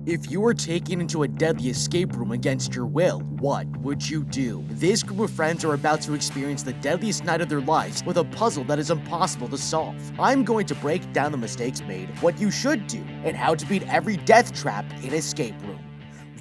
If you were taken into a deadly escape room against your will, what would you do? This group of friends are about to experience the deadliest night of their lives with a puzzle that is impossible to solve. I'm going to break down the mistakes made, what you should do, and how to beat every death trap in Escape Room.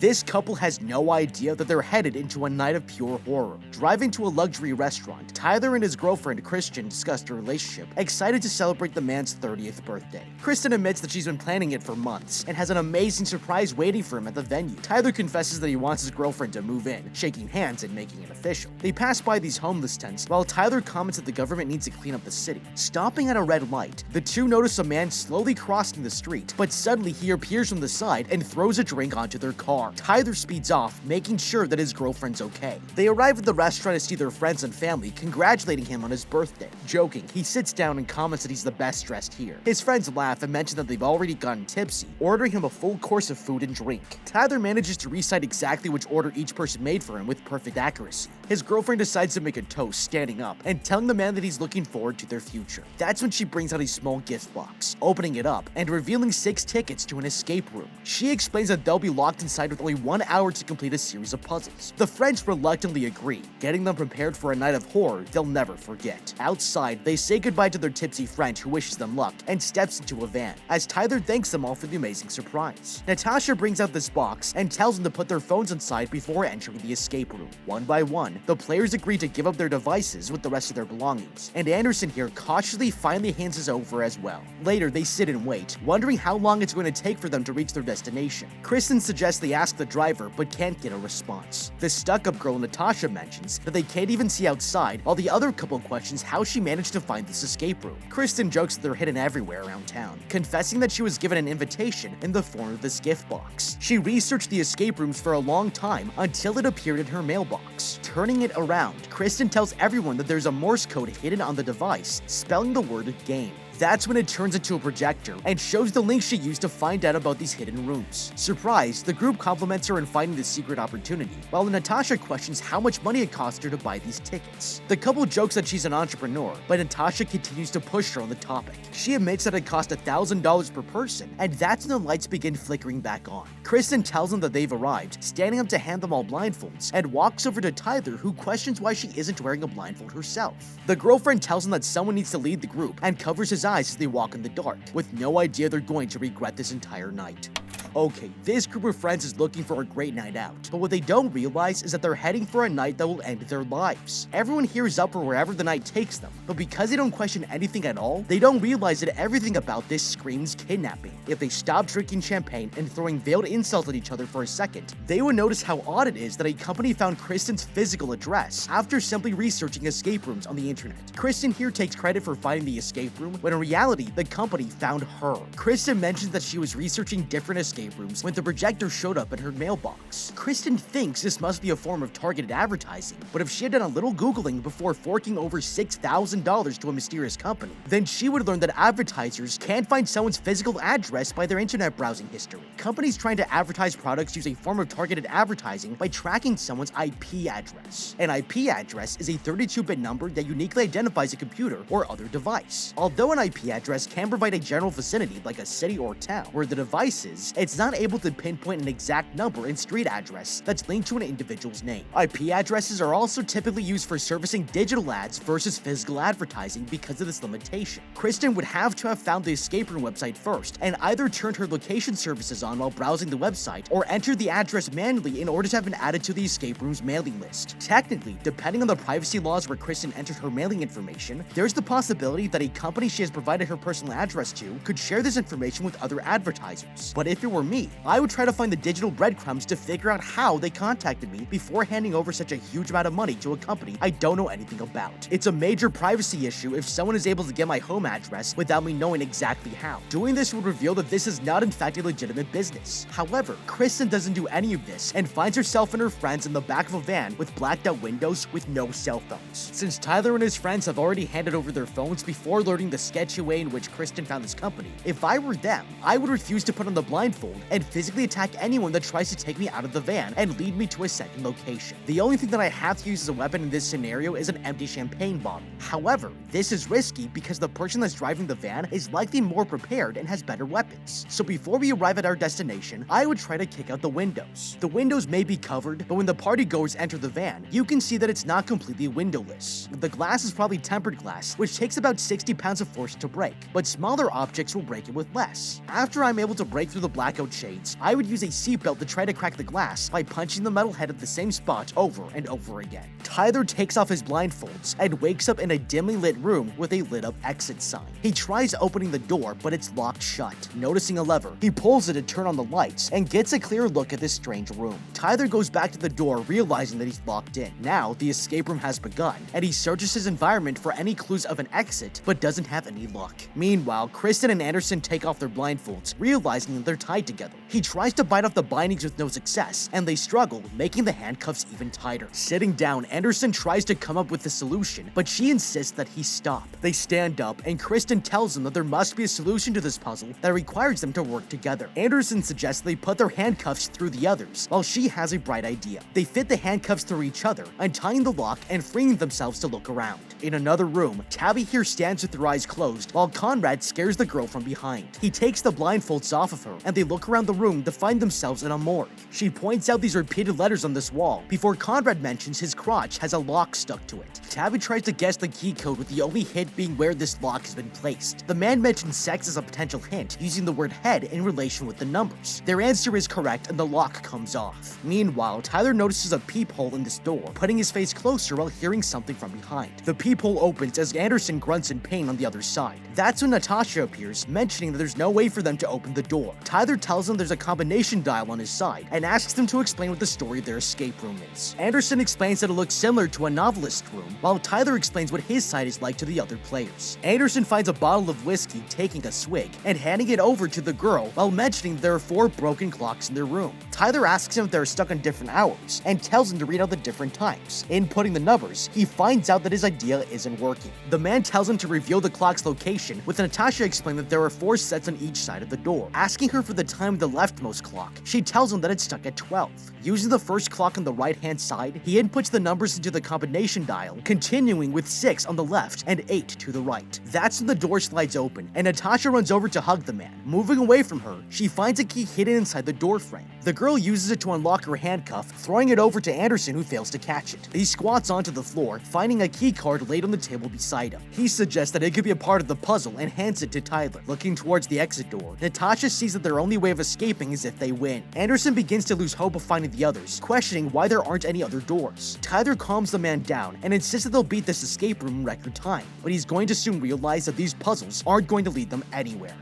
This couple has no idea that they're headed into a night of pure horror. Driving to a luxury restaurant, Tyler and his girlfriend Kristen discuss their relationship, excited to celebrate the man's 30th birthday. Kristen admits that she's been planning it for months and has an amazing surprise waiting for him at the venue. Tyler confesses that he wants his girlfriend to move in, shaking hands and making it official. They pass by these homeless tents while Tyler comments that the government needs to clean up the city. Stopping at a red light, the two notice a man slowly crossing the street, but suddenly he appears from the side and throws a drink onto their car. Tyler speeds off, making sure that his girlfriend's okay. They arrive at the restaurant to see their friends and family congratulating him on his birthday. Joking, he sits down and comments that he's the best dressed here. His friends laugh and mention that they've already gotten tipsy, ordering him a full course of food and drink. Tyler manages to recite exactly which order each person made for him with perfect accuracy. His girlfriend decides to make a toast standing up and telling the man that he's looking forward to their future. That's when she brings out a small gift box, opening it up and revealing 6 tickets to an escape room. She explains that they'll be locked inside with only 1 hour to complete a series of puzzles. The friends reluctantly agree, getting them prepared for a night of horror they'll never forget. Outside, they say goodbye to their tipsy friend who wishes them luck and steps into a van, as Tyler thanks them all for the amazing surprise. Natasha brings out this box and tells them to put their phones inside before entering the escape room. One by one, the players agree to give up their devices with the rest of their belongings, and Anderson here cautiously finally hands his over as well. Later, they sit and wait, wondering how long it's going to take for them to reach their destination. Kristen suggests they ask the driver, but can't get a response. The stuck-up girl Natasha mentions that they can't even see outside, while the other couple questions how she managed to find this escape room. Kristen jokes that they're hidden everywhere around town, confessing that she was given an invitation in the form of this gift box. She researched the escape rooms for a long time until it appeared in her mailbox. Turning it around, Kristen tells everyone that there's a Morse code hidden on the device, spelling the word game. That's when it turns into a projector and shows the link she used to find out about these hidden rooms. Surprised, the group compliments her in finding the secret opportunity, while Natasha questions how much money it cost her to buy these tickets. The couple jokes that she's an entrepreneur, but Natasha continues to push her on the topic. She admits that it cost $1,000 per person, and that's when the lights begin flickering back on. Kristen tells them that they've arrived, standing up to hand them all blindfolds, and walks over to Tyler, who questions why she isn't wearing a blindfold herself. The girlfriend tells him that someone needs to lead the group and covers his eyes as they walk in the dark, with no idea they're going to regret this entire night. Okay, this group of friends is looking for a great night out, but what they don't realize is that they're heading for a night that will end their lives. Everyone here is up for wherever the night takes them, but because they don't question anything at all, they don't realize that everything about this screams kidnapping. If they stop drinking champagne and throwing veiled insults at each other for a second, they would notice how odd it is that a company found Kristen's physical address after simply researching escape rooms on the internet. Kristen here takes credit for finding the escape room, when in reality, the company found her. Kristen mentions that she was researching different escape rooms when the projector showed up in her mailbox. Kristen thinks this must be a form of targeted advertising, but if she had done a little Googling before forking over $6,000 to a mysterious company, then she would learn that advertisers can't find someone's physical address by their internet browsing history. Companies trying to advertise products use a form of targeted advertising by tracking someone's IP address. An IP address is a 32-bit number that uniquely identifies a computer or other device. Although an IP address can provide a general vicinity like a city or town where the device is, it's not able to pinpoint an exact number and street address that's linked to an individual's name. IP addresses are also typically used for servicing digital ads versus physical advertising because of this limitation. Kristen would have to have found the escape room website first and either turned her location services on while browsing the website or entered the address manually in order to have been added to the escape room's mailing list. Technically, depending on the privacy laws where Kristen entered her mailing information, there's the possibility that a company she has provided her personal address to could share this information with other advertisers. But if it were me, I would try to find the digital breadcrumbs to figure out how they contacted me before handing over such a huge amount of money to a company I don't know anything about. It's a major privacy issue if someone is able to get my home address without me knowing exactly how. Doing this would reveal that this is not in fact a legitimate business. However, Kristen doesn't do any of this and finds herself and her friends in the back of a van with blacked out windows with no cell phones. Since Tyler and his friends have already handed over their phones before learning the sketchy way in which Kristen found this company, if I were them, I would refuse to put on the blindfold blindfold and physically attack anyone that tries to take me out of the van and lead me to a second location. The only thing that I have to use as a weapon in this scenario is an empty champagne bottle. However, this is risky because the person that's driving the van is likely more prepared and has better weapons. So before we arrive at our destination, I would try to kick out the windows. The windows may be covered, but when the partygoers enter the van, you can see that it's not completely windowless. The glass is probably tempered glass, which takes about 60 pounds of force to break, but smaller objects will break it with less. After I'm able to break through the blackout shades, I would use a seatbelt to try to crack the glass by punching the metal head at the same spot over and over again. Tyler takes off his blindfolds and wakes up in a dimly lit room with a lit up exit sign. He tries opening the door, but it's locked shut. Noticing a lever, he pulls it to turn on the lights and gets a clear look at this strange room. Tyler goes back to the door, realizing that he's locked in. Now, the escape room has begun, and he searches his environment for any clues of an exit, but doesn't have any luck. Meanwhile, Kristen and Anderson take off their blindfolds, realizing that they're tied together. He tries to bite off the bindings with no success, and they struggle, making the handcuffs even tighter. Sitting down, Anderson tries to come up with a solution, but she insists that he stop. They stand up, and Kristen tells them that there must be a solution to this puzzle that requires them to work together. Anderson suggests they put their handcuffs through the others, while she has a bright idea. They fit the handcuffs through each other, untying the lock and freeing themselves to look around. In another room, Tabby here stands with her eyes closed, while Conrad scares the girl from behind. He takes the blindfolds off of her, and they look around the room to find themselves in a morgue. She points out these repeated letters on this wall, before Conrad mentions his crotch has a lock stuck to it. Tabby tries to guess the key code, with the only hint being where this lock has been placed. The man mentions sex as a potential hint, using the word head in relation with the numbers. Their answer is correct, and the lock comes off. Meanwhile, Tyler notices a peephole in this door, putting his face closer while hearing something from behind. The peephole opens as Anderson grunts in pain on the other side. That's when Natasha appears, mentioning that there's no way for them to open the door. Tyler tells them there's a combination dial on his side, and asks them to explain what the story of their escape room is. Anderson explains that it looks similar to a novelist room, while Tyler explains what his side is like to the other players. Anderson finds a bottle of whiskey, taking a swig, and handing it over to the girl, while mentioning there are 4 broken clocks in their room. Tyler asks him if they're stuck on different hours, and tells him to read out the different times. Inputting the numbers, he finds out that his idea isn't working. The man tells him to reveal the clock's location, with Natasha explaining that there are 4 sets on each side of the door. Asking her for the time of the leftmost clock, she tells him that it's stuck at 12. Using the first clock on the right-hand side, he inputs the numbers into the combination dial, continuing with 6 on the left and 8 to the right. That's when the door slides open, and Natasha runs over to hug the man. Moving away from her, she finds a key hidden inside the door frame. The girl uses it to unlock her handcuff, throwing it over to Anderson, who fails to catch it. He squats onto the floor, finding a key card laid on the table beside him. He suggests that it could be a part of the puzzle and hands it to Tyler. Looking towards the exit door, Natasha sees that their only way of escaping is if they win. Anderson begins to lose hope of finding the others, questioning why there aren't any other doors. Tyler calms the man down and insists that they'll beat this escape room in record time, but he's going to soon realize that these puzzles aren't going to lead them anywhere.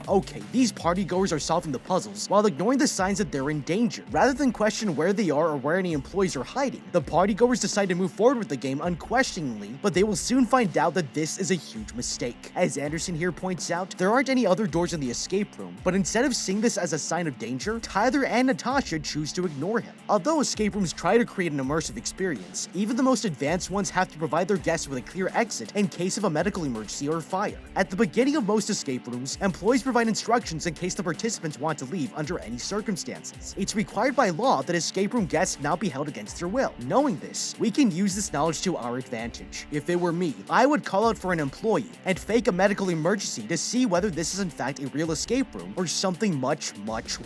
Okay, these partygoers are solving the puzzles while ignoring the signs that they're in danger. Rather than question where they are or where any employees are hiding, the partygoers decide to move forward with the game unquestioningly, but they will soon find out that this is a huge mistake. As Anderson here points out, there aren't any other doors in the escape room, but instead of seeing this as a sign of danger, Tyler and Natasha choose to ignore him. Although escape rooms try to create an immersive experience, even the most advanced ones have to provide their guests with a clear exit in case of a medical emergency or fire. At the beginning of most escape rooms, employees provide instructions in case the participants want to leave under any circumstances. It's required by law that escape room guests not be held against their will. Knowing this, we can use this knowledge to our advantage. If it were me, I would call out for an employee and fake a medical emergency to see whether this is in fact a real escape room or something much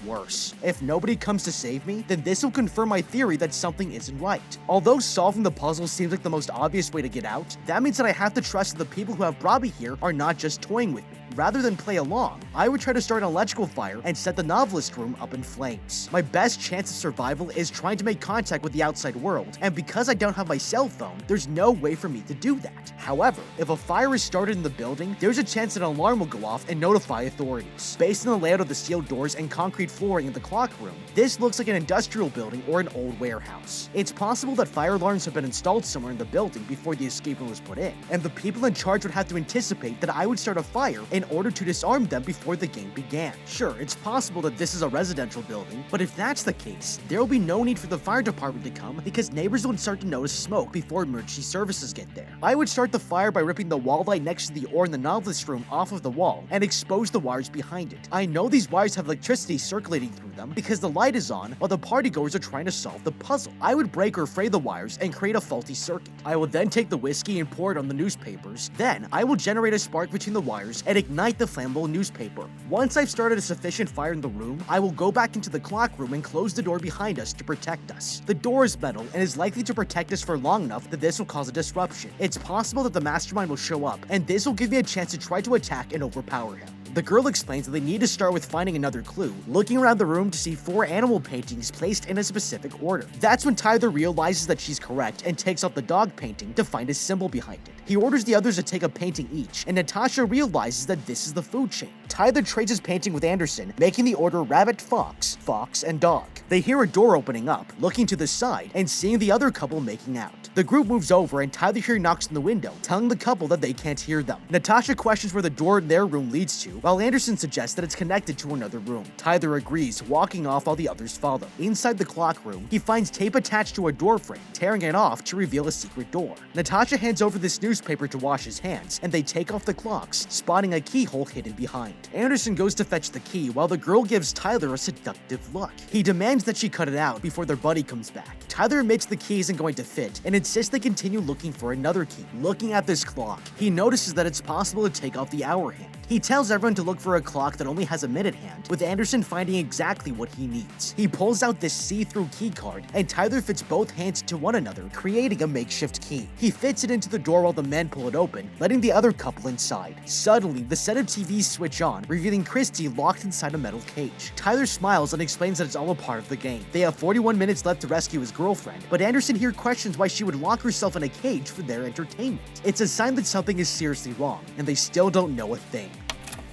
worse. If nobody comes to save me, then this will confirm my theory that something isn't right. Although solving the puzzle seems like the most obvious way to get out, that means that I have to trust that the people who have brought me here are not just toying with me. Rather than play along, I would try to start an electrical fire and set the novelist room up in flames. My best chance of survival is trying to make contact with the outside world, and because I don't have my cell phone, there's no way for me to do that. However, if a fire is started in the building, there's a chance that an alarm will go off and notify authorities. Based on the layout of the steel doors and concrete flooring in the clock room, this looks like an industrial building or an old warehouse. It's possible that fire alarms have been installed somewhere in the building before the escape room was put in, and the people in charge would have to anticipate that I would start a fire in order to disarm them before the game began. Sure, it's possible that this is a residential building, but if that's the case, there will be no need for the fire department to come because neighbors would start to notice smoke before emergency services get there. I would start the fire by ripping the wall light next to the ore in the novelist room off of the wall and expose the wires behind it. I know these wires have electricity circulating through them because the light is on while the partygoers are trying to solve the puzzle. I would break or fray the wires and create a faulty circuit. I will then take the whiskey and pour it on the newspapers. Then, I will generate a spark between the wires and ignite the flammable newspaper. Once I've started a sufficient fire in the room, I will go back into the clock room and close the door behind us to protect us. The door is metal and is likely to protect us for long enough that this will cause a disruption. It's possible that the mastermind will show up, and this will give me a chance to try to attack and overpower him. The girl explains that they need to start with finding another clue, looking around the room to see 4 animal paintings placed in a specific order. That's when Tyler realizes that she's correct and takes out the dog painting to find a symbol behind it. He orders the others to take a painting each, and Natasha realizes that this is the food chain. Tyler trades his painting with Anderson, making the order rabbit, fox, fox, and dog. They hear a door opening up, looking to the side, and seeing the other couple making out. The group moves over, and Tyler here knocks on the window, telling the couple that they can't hear them. Natasha questions where the door in their room leads to, while Anderson suggests that it's connected to another room. Tyler agrees, walking off while the others follow. Inside the clock room, he finds tape attached to a door frame, tearing it off to reveal a secret door. Natasha hands over this newspaper to wash his hands, and they take off the clocks, spotting a keyhole hidden behind. Anderson goes to fetch the key while the girl gives Tyler a seductive look. He demands that she cut it out before their buddy comes back. Tyler admits the key isn't going to fit and insists they continue looking for another key. Looking at this clock, he notices that it's possible to take off the hour hand. He tells everyone to look for a clock that only has a minute hand, with Anderson finding exactly what he needs. He pulls out this see-through key card, and Tyler fits both hands to one another, creating a makeshift key. He fits it into the door while the men pull it open, letting the other couple inside. Suddenly, the set of TVs switch on, revealing Christy locked inside a metal cage. Tyler smiles and explains that it's all a part of the game. They have 41 minutes left to rescue his girlfriend, but Anderson here questions why she would lock herself in a cage for their entertainment. It's a sign that something is seriously wrong, and they still don't know a thing.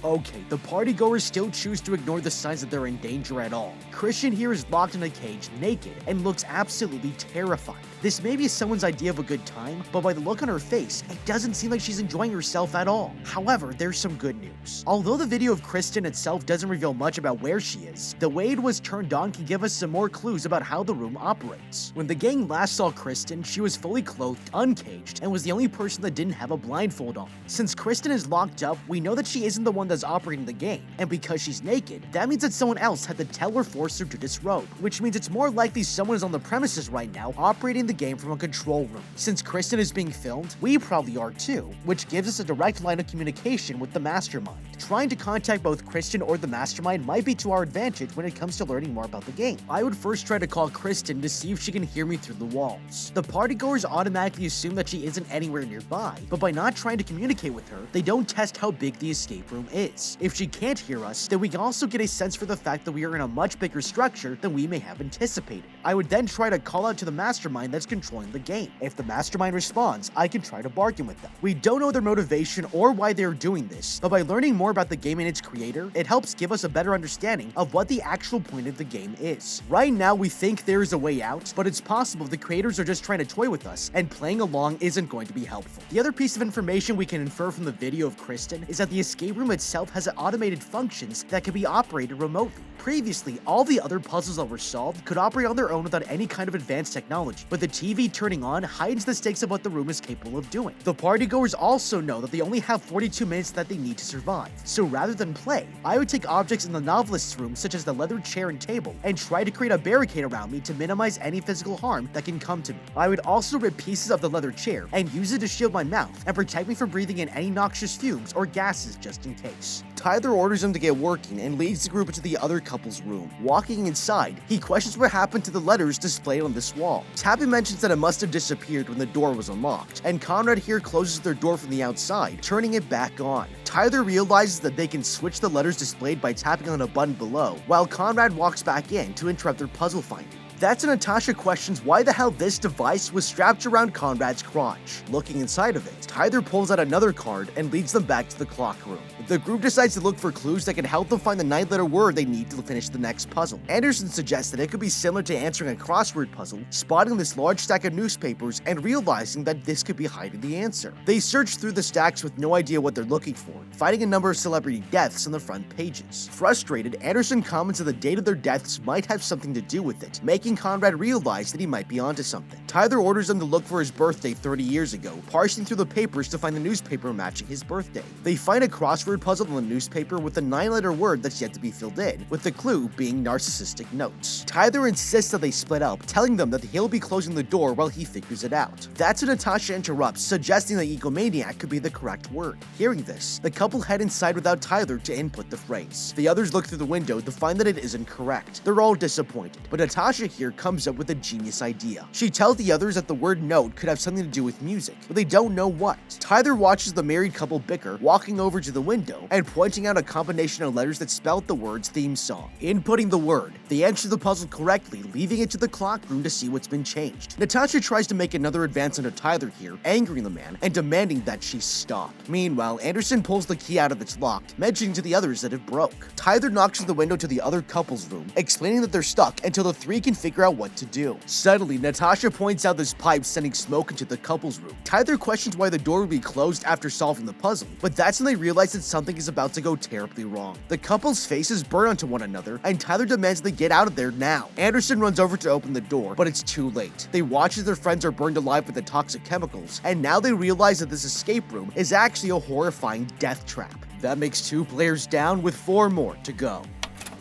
Okay, the partygoers still choose to ignore the signs that they're in danger at all. Christian here is locked in a cage, naked, and looks absolutely terrified. This may be someone's idea of a good time, but by the look on her face, it doesn't seem like she's enjoying herself at all. However, there's some good news. Although the video of Kristen itself doesn't reveal much about where she is, the way it was turned on can give us some more clues about how the room operates. When the gang last saw Kristen, she was fully clothed, uncaged, and was the only person that didn't have a blindfold on. Since Kristen is locked up, we know that she isn't the one that's operating the game, and because she's naked, that means that someone else had to tell or force her to disrobe, which means it's more likely someone is on the premises right now operating the game from a control room. Since Kristen is being filmed, we probably are too, which gives us a direct line of communication with the mastermind. Trying to contact both Kristen or the mastermind might be to our advantage when it comes to learning more about the game. I would first try to call Kristen to see if she can hear me through the walls. The partygoers automatically assume that she isn't anywhere nearby, but by not trying to communicate with her, they don't test how big the escape room is. If she can't hear us, then we can also get a sense for the fact that we are in a much bigger structure than we may have anticipated. I would then try to call out to the mastermind that's controlling the game. If the mastermind responds, I can try to bargain with them. We don't know their motivation or why they're doing this, but by learning more about the game and its creator, it helps give us a better understanding of what the actual point of the game is. Right now, we think there is a way out, but it's possible the creators are just trying to toy with us, and playing along isn't going to be helpful. The other piece of information we can infer from the video of Kristen is that the escape room itself has automated functions that can be operated remotely. Previously, all the other puzzles that were solved could operate on their own without any kind of advanced technology, but the TV turning on hides the stakes of what the room is capable of doing. The partygoers also know that they only have 42 minutes that they need to survive, so rather than play, I would take objects in the novelist's room such as the leather chair and table and try to create a barricade around me to minimize any physical harm that can come to me. I would also rip pieces of the leather chair and use it to shield my mouth and protect me from breathing in any noxious fumes or gases just in case. Tyler orders him to get working and leads the group into the other couple's room. Walking inside, he questions what happened to the letters displayed on this wall. Tabby mentions that it must have disappeared when the door was unlocked, and Conrad here closes their door from the outside, turning it back on. Tyler realizes that they can switch the letters displayed by tapping on a button below, while Conrad walks back in to interrupt their puzzle finding. That's when Natasha questions why the hell this device was strapped around Conrad's crotch. Looking inside of it, Tyler pulls out another card and leads them back to the clock room. The group decides to look for clues that can help them find the 9-letter word they need to finish the next puzzle. Anderson suggests that it could be similar to answering a crossword puzzle, spotting this large stack of newspapers and realizing that this could be hiding the answer. They search through the stacks with no idea what they're looking for, finding a number of celebrity deaths on the front pages. Frustrated, Anderson comments that the date of their deaths might have something to do with it, making Conrad realize that he might be onto something. Tyler orders them to look for his birthday 30 years ago, parsing through the papers to find the newspaper matching his birthday. They find a crossword puzzle in the newspaper with a 9-letter word that's yet to be filled in, with the clue being narcissistic notes. Tyler insists that they split up, telling them that he'll be closing the door while he figures it out. That's when Natasha interrupts, suggesting that egomaniac could be the correct word. Hearing this, the couple head inside without Tyler to input the phrase. The others look through the window to find that it isn't correct. They're all disappointed, but Natasha here comes up with a genius idea. She tells the others that the word note could have something to do with music, but they don't know what. Tyler watches the married couple bicker, walking over to the window and pointing out a combination of letters that spell out the word's theme song. Inputting the word, they answer the puzzle correctly, leaving it to the clock room to see what's been changed. Natasha tries to make another advance onto Tyler here, angering the man and demanding that she stop. Meanwhile, Anderson pulls the key out of its lock, mentioning to the others that it broke. Tyler knocks on the window to the other couple's room, explaining that they're stuck until the three can figure out what to do. Suddenly, Natasha points out this pipe sending smoke into the couple's room. Tyler questions why the door would be closed after solving the puzzle, but that's when they realize that something is about to go terribly wrong. The couple's faces burn onto one another, and Tyler demands they get out of there now. Anderson runs over to open the door, but it's too late. They watch as their friends are burned alive with the toxic chemicals, and now they realize that this escape room is actually a horrifying death trap. That makes 2 players down with 4 more to go.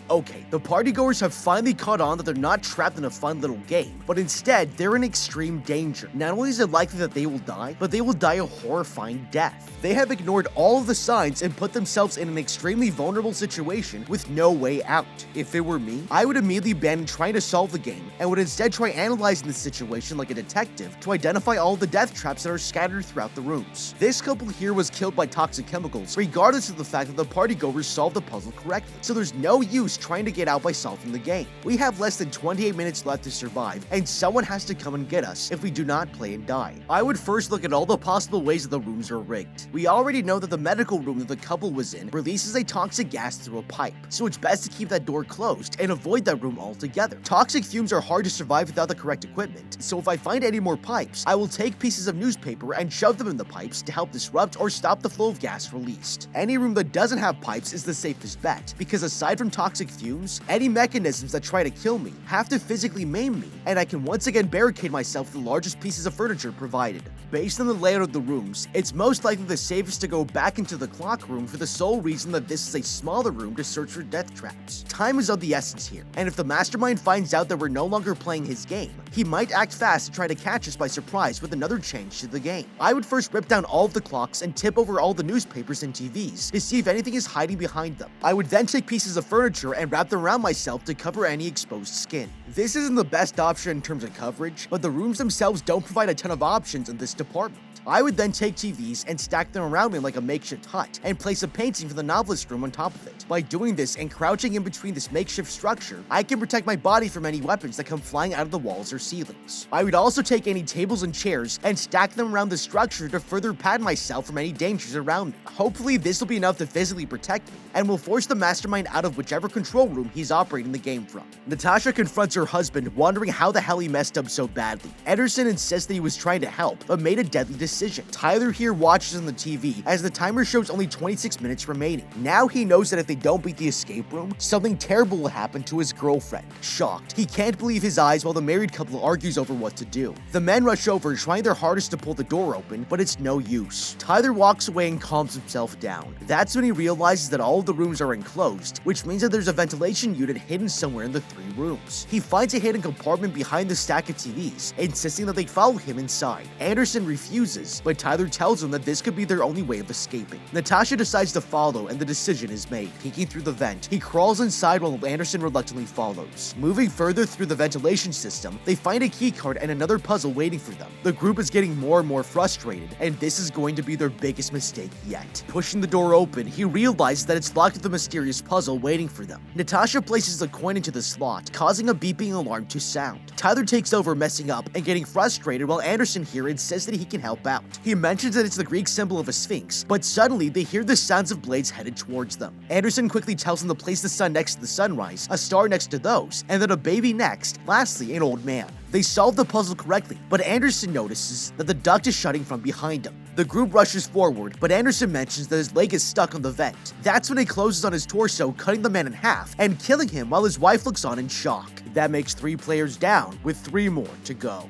Okay, the partygoers have finally caught on that they're not trapped in a fun little game, but instead, they're in extreme danger. Not only is it likely that they will die, but they will die a horrifying death. They have ignored all of the signs and put themselves in an extremely vulnerable situation with no way out. If it were me, I would immediately abandon trying to solve the game and would instead try analyzing the situation like a detective to identify all the death traps that are scattered throughout the rooms. This couple here was killed by toxic chemicals, regardless of the fact that the partygoers solved the puzzle correctly, so there's no use trying to get out by solving the game. We have less than 28 minutes left to survive, and someone has to come and get us if we do not play and die. I would first look at all the possible ways that the rooms are rigged. We already know that the medical room that the couple was in releases a toxic gas through a pipe, so it's best to keep that door closed and avoid that room altogether. Toxic fumes are hard to survive without the correct equipment, so if I find any more pipes, I will take pieces of newspaper and shove them in the pipes to help disrupt or stop the flow of gas released. Any room that doesn't have pipes is the safest bet, because aside from toxic fumes, any mechanisms that try to kill me have to physically maim me, and I can once again barricade myself with the largest pieces of furniture provided. Based on the layout of the rooms, it's most likely the safest to go back into the clock room for the sole reason that this is a smaller room to search for death traps. Time is of the essence here, and if the mastermind finds out that we're no longer playing his game, he might act fast to try to catch us by surprise with another change to the game. I would first rip down all of the clocks and tip over all the newspapers and TVs to see if anything is hiding behind them. I would then take pieces of furniture and wrap them around myself to cover any exposed skin. This isn't the best option in terms of coverage, but the rooms themselves don't provide a ton of options in this department. I would then take TVs and stack them around me like a makeshift hut and place a painting from the novelist room on top of it. By doing this and crouching in between this makeshift structure, I can protect my body from any weapons that come flying out of the walls or ceilings. I would also take any tables and chairs and stack them around the structure to further pad myself from any dangers around me. Hopefully this will be enough to physically protect me and will force the mastermind out of whichever control room he's operating the game from. Natasha confronts her husband, wondering how the hell he messed up so badly. Anderson insists that he was trying to help, but made a deadly decision. Tyler here watches on the TV as the timer shows only 26 minutes remaining. Now he knows that if they don't beat the escape room, something terrible will happen to his girlfriend. Shocked, he can't believe his eyes while the married couple argues over what to do. The men rush over, trying their hardest to pull the door open, but it's no use. Tyler walks away and calms himself down. That's when he realizes that all of the rooms are enclosed, which means that there's a ventilation unit hidden somewhere in the 3 rooms. He finds a hidden compartment behind the stack of TVs, insisting that they follow him inside. Anderson refuses, but Tyler tells him that this could be their only way of escaping. Natasha decides to follow, and the decision is made. Peeking through the vent, he crawls inside while Anderson reluctantly follows. Moving further through the ventilation system, they find a keycard and another puzzle waiting for them. The group is getting more and more frustrated, and this is going to be their biggest mistake yet. Pushing the door open, he realizes that it's locked with a mysterious puzzle waiting for them. Natasha places the coin into the slot, causing a beeping alarm to sound. Tyler takes over, messing up and getting frustrated, while Anderson here insists that he can help out. He mentions that it's the Greek symbol of a sphinx, but suddenly they hear the sounds of blades headed towards them. Anderson quickly tells them to place the sun next to the sunrise, a star next to those, and then a baby next, lastly an old man. They solve the puzzle correctly, but Anderson notices that the duct is shutting from behind him. The group rushes forward, but Anderson mentions that his leg is stuck on the vent. That's when it closes on his torso, cutting the man in half and killing him while his wife looks on in shock. That makes 3 players down, with 3 more to go.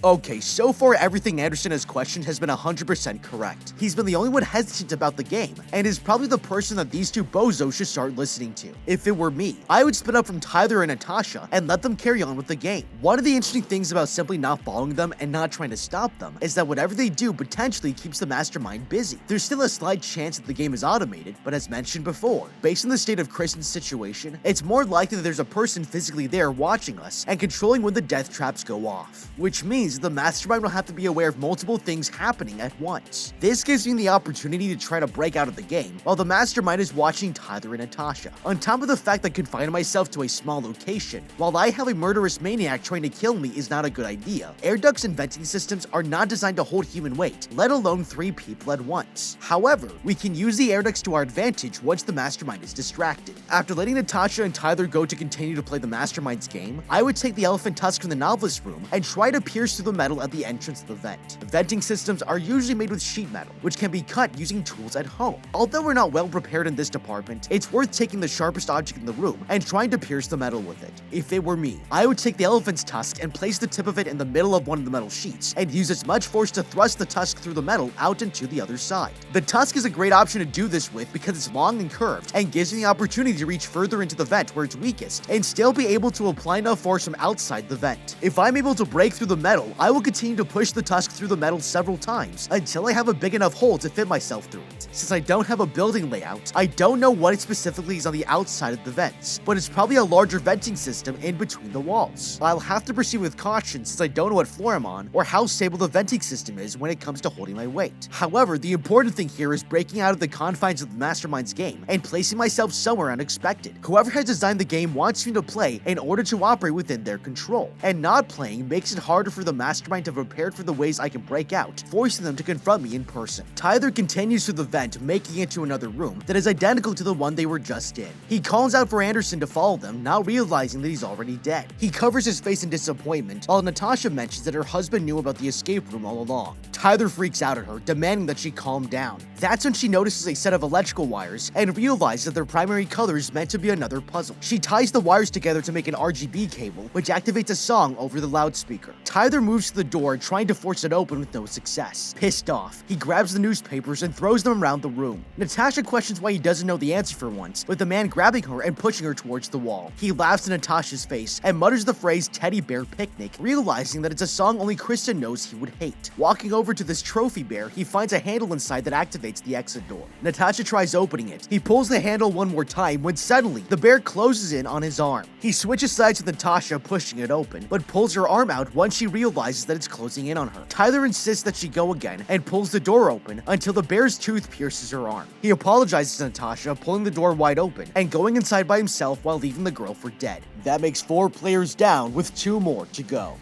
Okay, so far everything Anderson has questioned has been 100% correct. He's been the only one hesitant about the game, and is probably the person that these 2 bozos should start listening to. If it were me, I would split up from Tyler and Natasha and let them carry on with the game. One of the interesting things about simply not following them and not trying to stop them is that whatever they do potentially keeps the mastermind busy. There's still a slight chance that the game is automated, but as mentioned before, based on the state of Kristen's situation, it's more likely that there's a person physically there watching us and controlling when the death traps go off, which means the mastermind will have to be aware of multiple things happening at once. This gives me the opportunity to try to break out of the game while the mastermind is watching Tyler and Natasha. On top of the fact that confining myself to a small location, while I have a murderous maniac trying to kill me is not a good idea, air ducts and venting systems are not designed to hold human weight, let alone 3 people at once. However, we can use the air ducts to our advantage once the mastermind is distracted. After letting Natasha and Tyler go to continue to play the mastermind's game, I would take the elephant tusk from the novelist room and try to pierce through the metal at the entrance of the vent. Venting systems are usually made with sheet metal, which can be cut using tools at home. Although we're not well prepared in this department, it's worth taking the sharpest object in the room and trying to pierce the metal with it. If it were me, I would take the elephant's tusk and place the tip of it in the middle of one of the metal sheets and use as much force to thrust the tusk through the metal out into the other side. The tusk is a great option to do this with because it's long and curved and gives me the opportunity to reach further into the vent where it's weakest and still be able to apply enough force from outside the vent. If I'm able to break through the metal, I will continue to push the tusk through the metal several times until I have a big enough hole to fit myself through it. Since I don't have a building layout, I don't know what specifically is on the outside of the vents, but it's probably a larger venting system in between the walls. I'll have to proceed with caution since I don't know what floor I'm on or how stable the venting system is when it comes to holding my weight. However, the important thing here is breaking out of the confines of the mastermind's game and placing myself somewhere unexpected. Whoever has designed the game wants me to play in order to operate within their control, and not playing makes it harder for the mastermind to prepare for the ways I can break out, forcing them to confront me in person. Tyler continues through the vent, making it to another room that is identical to the one they were just in. He calls out for Anderson to follow them, now realizing that he's already dead. He covers his face in disappointment, while Natasha mentions that her husband knew about the escape room all along. Tyler freaks out at her, demanding that she calm down. That's when she notices a set of electrical wires and realizes that their primary color is meant to be another puzzle. She ties the wires together to make an RGB cable, which activates a song over the loudspeaker. Tyler moves to the door, trying to force it open with no success. Pissed off, he grabs the newspapers and throws them around the room. Natasha questions why he doesn't know the answer for once, with the man grabbing her and pushing her towards the wall. He laughs in Natasha's face and mutters the phrase "teddy bear picnic," realizing that it's a song only Kristen knows he would hate. Walking over to this trophy bear, he finds a handle inside that activates the exit door. Natasha tries opening it. He pulls the handle one more time when suddenly the bear closes in on his arm. He switches sides with Natasha, pushing it open, but pulls her arm out once she realizes that it's closing in on her. Tyler insists that she go again and pulls the door open until the bear's tooth pierces her arm. He apologizes to Natasha, pulling the door wide open and going inside by himself while leaving the girl for dead. That makes 4 players down with 2 more to go.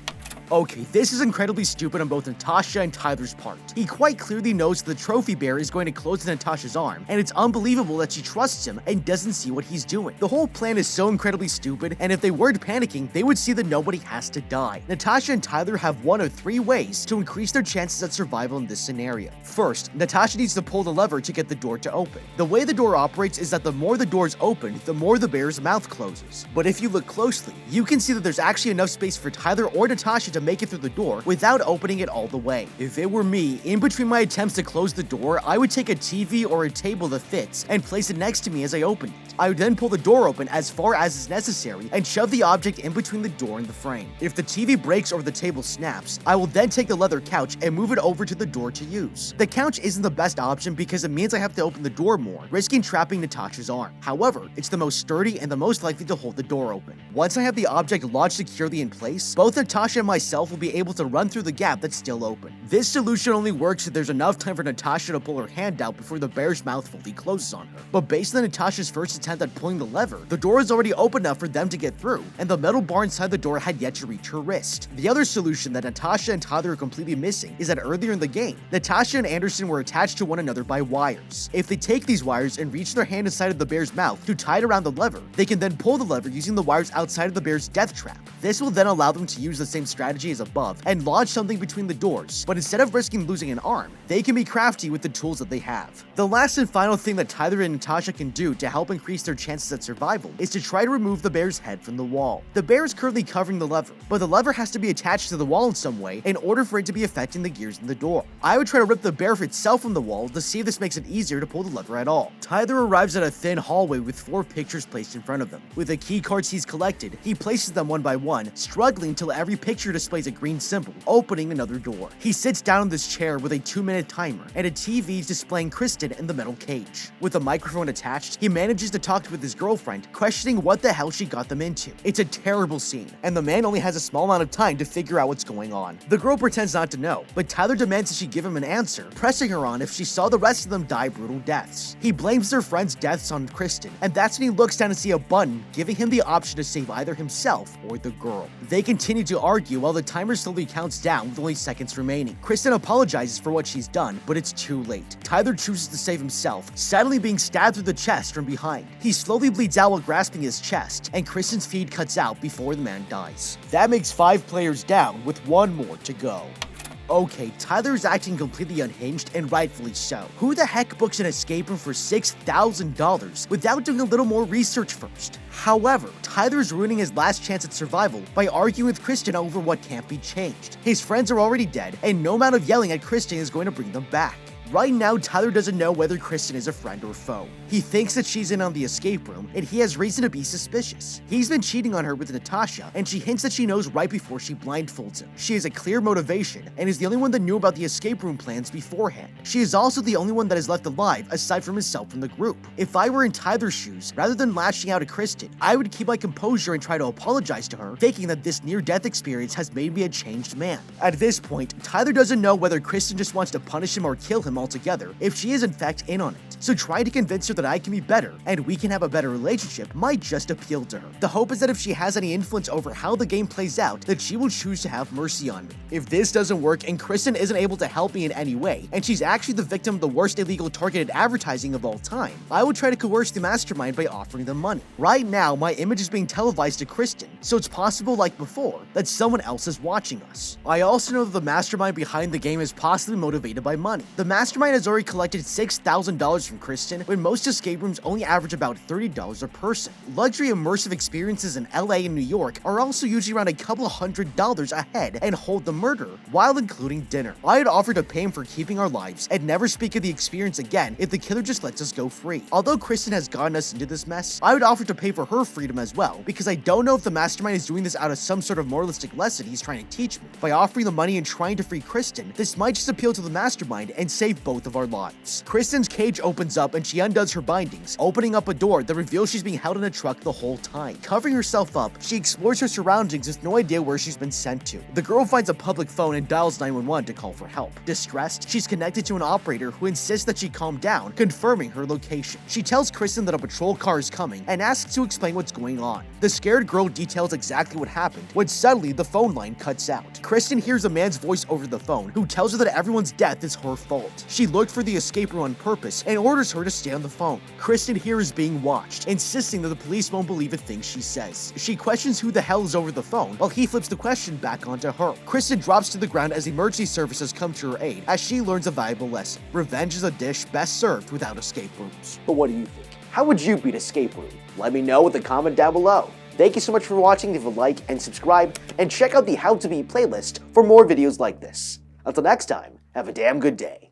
Okay, this is incredibly stupid on both Natasha and Tyler's part. He quite clearly knows the trophy bear is going to close Natasha's arm, and it's unbelievable that she trusts him and doesn't see what he's doing. The whole plan is so incredibly stupid, and if they weren't panicking, they would see that nobody has to die. Natasha and Tyler have 1 of 3 ways to increase their chances at survival in this scenario. First, Natasha needs to pull the lever to get the door to open. The way the door operates is that the more the door is opened, the more the bear's mouth closes. But if you look closely, you can see that there's actually enough space for Tyler or Natasha to make it through the door without opening it all the way. If it were me, in between my attempts to close the door, I would take a TV or a table that fits and place it next to me as I opened it. I would then pull the door open as far as is necessary and shove the object in between the door and the frame. If the TV breaks or the table snaps, I will then take the leather couch and move it over to the door to use. The couch isn't the best option because it means I have to open the door more, risking trapping Natasha's arm. However, it's the most sturdy and the most likely to hold the door open. Once I have the object lodged securely in place, both Natasha and myself myself will be able to run through the gap that's still open. This solution only works if there's enough time for Natasha to pull her hand out before the bear's mouth fully closes on her. But based on Natasha's first attempt at pulling the lever, the door is already open enough for them to get through, and the metal bar inside the door had yet to reach her wrist. The other solution that Natasha and Tyler are completely missing is that earlier in the game, Natasha and Anderson were attached to one another by wires. If they take these wires and reach their hand inside of the bear's mouth to tie it around the lever, they can then pull the lever using the wires outside of the bear's death trap. This will then allow them to use the same strategy as above and lodge something between the doors, but instead of risking losing an arm, they can be crafty with the tools that they have. The last and final thing that Tyler and Natasha can do to help increase their chances at survival is to try to remove the bear's head from the wall. The bear is currently covering the lever, but the lever has to be attached to the wall in some way in order for it to be affecting the gears in the door. I would try to rip the bear itself from the wall to see if this makes it easier to pull the lever at all. Tyler arrives at a thin hallway with 4 pictures placed in front of him. With the key cards he's collected, he places them one by one, struggling until every picture displays a green symbol, opening another door. He sits down in this chair with a 2-minute timer and a TV displaying Kristen in the metal cage. With a microphone attached, he manages to talk with his girlfriend, questioning what the hell she got them into. It's a terrible scene, and the man only has a small amount of time to figure out what's going on. The girl pretends not to know, but Tyler demands that she give him an answer, pressing her on if she saw the rest of them die brutal deaths. He blames their friends' deaths on Kristen, and that's when he looks down to see a button giving him the option to save either himself or the girl. They continue to argue while the timer slowly counts down with only seconds remaining. Kristen apologizes for what she's done, but it's too late. Tyler chooses to save himself, sadly being stabbed through the chest from behind. He slowly bleeds out while grasping his chest, and Kristen's feed cuts out before the man dies. That makes 5 players down with 1 more to go. Okay, Tyler is acting completely unhinged, and rightfully so. Who the heck books an escape room for $6,000 without doing a little more research first? However, Tyler is ruining his last chance at survival by arguing with Kristen over what can't be changed. His friends are already dead, and no amount of yelling at Kristen is going to bring them back. Right now, Tyler doesn't know whether Kristen is a friend or foe. He thinks that she's in on the escape room, and he has reason to be suspicious. He's been cheating on her with Natasha, and she hints that she knows right before she blindfolds him. She has a clear motivation, and is the only one that knew about the escape room plans beforehand. She is also the only one that is left alive aside from himself from the group. If I were in Tyler's shoes, rather than lashing out at Kristen, I would keep my composure and try to apologize to her, thinking that this near-death experience has made me a changed man. At this point, Tyler doesn't know whether Kristen just wants to punish him or kill him altogether if she is in fact in on it. So trying to convince her that I can be better and we can have a better relationship might just appeal to her. The hope is that if she has any influence over how the game plays out, that she will choose to have mercy on me. If this doesn't work and Kristen isn't able to help me in any way, and she's actually the victim of the worst illegal targeted advertising of all time, I would try to coerce the mastermind by offering them money. Right now, my image is being televised to Kristen, so it's possible, like before, that someone else is watching us. I also know that the mastermind behind the game is possibly motivated by money. The mastermind has already collected $6,000 from Kristen, when most escape rooms only average about $30 a person. Luxury immersive experiences in LA and New York are also usually around a couple of $100s a head and hold the murder, while including dinner. I'd offer to pay him for keeping our lives and never speak of the experience again if the killer just lets us go free. Although Kristen has gotten us into this mess, I would offer to pay for her freedom as well, because I don't know if the mastermind is doing this out of some sort of moralistic lesson he's trying to teach me. By offering the money and trying to free Kristen, this might just appeal to the mastermind and save both of our lives. Kristen's cage opens up and she undoes her bindings, opening up a door that reveals she's being held in a truck the whole time. Covering herself up, she explores her surroundings with no idea where she's been sent to. The girl finds a public phone and dials 911 to call for help. Distressed, she's connected to an operator who insists that she calm down, confirming her location. She tells Kristen that a patrol car is coming and asks to explain what's going on. The scared girl details exactly what happened when suddenly the phone line cuts out. Kristen hears a man's voice over the phone who tells her that everyone's death is her fault. She looked for the escape room on purpose and orders her to stay on the phone. Kristen here is being watched, insisting that the police won't believe a thing she says. She questions who the hell is over the phone, while he flips the question back onto her. Kristen drops to the ground as emergency services come to her aid, as she learns a valuable lesson. Revenge is a dish best served without escape rooms. But what do you think? How would you beat escape room? Let me know with a comment down below. Thank you so much for watching. Leave a like and subscribe, and check out the How to Beat playlist for more videos like this. Until next time, have a damn good day.